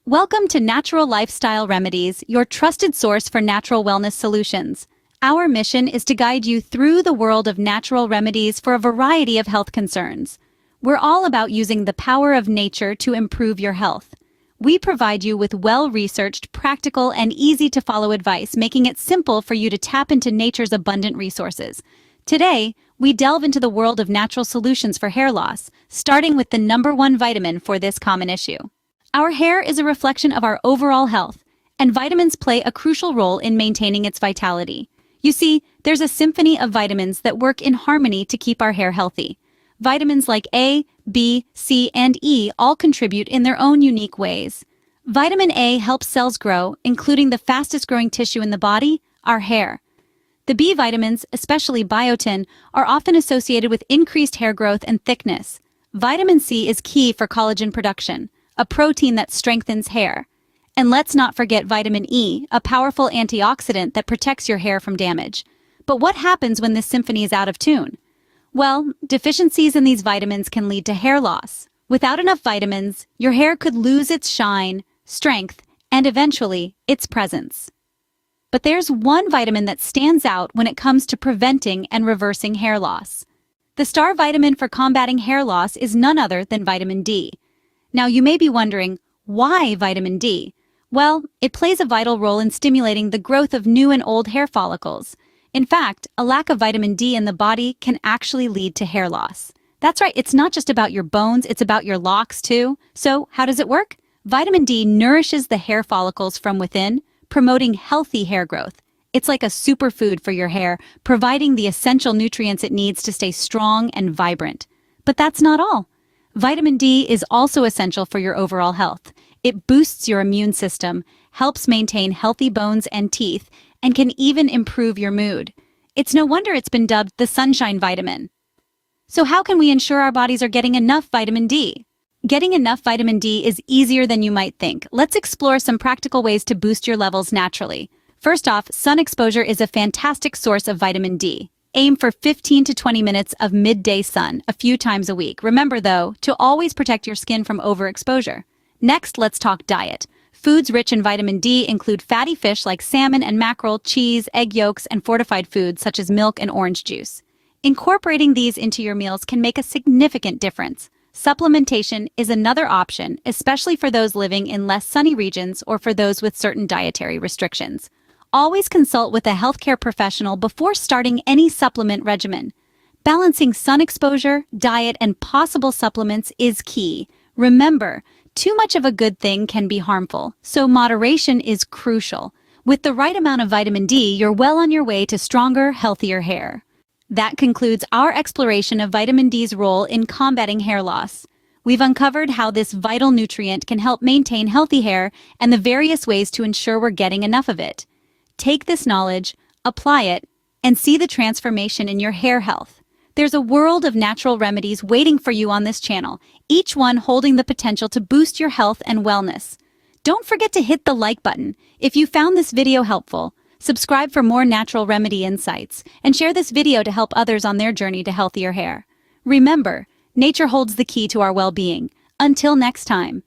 Welcome to Natural Lifestyle Remedies, your trusted source for natural wellness solutions. Our mission is to guide you through the world of natural remedies for a variety of health concerns. We're all about using the power of nature to improve your health. We provide you with well-researched, practical, and easy-to-follow advice, making it simple for you to tap into nature's abundant resources. Today, we delve into the world of natural solutions for hair loss, starting with the #1 vitamin for this common issue. Our hair is a reflection of our overall health, and vitamins play a crucial role in maintaining its vitality. You see, there's a symphony of vitamins that work in harmony to keep our hair healthy. Vitamins like A, B, C, and E all contribute in their own unique ways. Vitamin A helps cells grow, including the fastest-growing tissue in the body, our hair. The B vitamins, especially biotin, are often associated with increased hair growth and thickness. Vitamin C is key for collagen production, a protein that strengthens hair. And let's not forget vitamin E, a powerful antioxidant that protects your hair from damage. But what happens when this symphony is out of tune? Well, deficiencies in these vitamins can lead to hair loss. Without enough vitamins, your hair could lose its shine, strength, and eventually, its presence. But there's one vitamin that stands out when it comes to preventing and reversing hair loss. The star vitamin for combating hair loss is none other than vitamin D. Now, you may be wondering, why vitamin D? Well, it plays a vital role in stimulating the growth of new and old hair follicles. In fact, a lack of vitamin D in the body can actually lead to hair loss. That's right, it's not just about your bones, it's about your locks too. So, how does it work? Vitamin D nourishes the hair follicles from within, promoting healthy hair growth. It's like a superfood for your hair, providing the essential nutrients it needs to stay strong and vibrant. But that's not all. Vitamin D is also essential for your overall health. It boosts your immune system, helps maintain healthy bones and teeth, and can even improve your mood. It's no wonder it's been dubbed the sunshine vitamin. So how can we ensure our bodies are getting enough vitamin D? Getting enough vitamin D is easier than you might think. Let's explore some practical ways to boost your levels naturally. First off, sun exposure is a fantastic source of vitamin D. Aim for 15 to 20 minutes of midday sun a few times a week. Remember, though, to always protect your skin from overexposure. Next, let's talk diet. Foods rich in vitamin D include fatty fish like salmon and mackerel, cheese, egg yolks, and fortified foods such as milk and orange juice. Incorporating these into your meals can make a significant difference. Supplementation is another option, especially for those living in less sunny regions or for those with certain dietary restrictions. Always consult with a healthcare professional before starting any supplement regimen. Balancing sun exposure, diet, and possible supplements is key. Remember, too much of a good thing can be harmful, so moderation is crucial. With the right amount of vitamin D, you're well on your way to stronger, healthier hair. That concludes our exploration of vitamin D's role in combating hair loss. We've uncovered how this vital nutrient can help maintain healthy hair and the various ways to ensure we're getting enough of it. Take this knowledge, apply it, and see the transformation in your hair health. There's a world of natural remedies waiting for you on this channel, each one holding the potential to boost your health and wellness. Don't forget to hit the like button if you found this video helpful. Subscribe for more natural remedy insights, and share this video to help others on their journey to healthier hair. Remember, nature holds the key to our well-being. Until next time.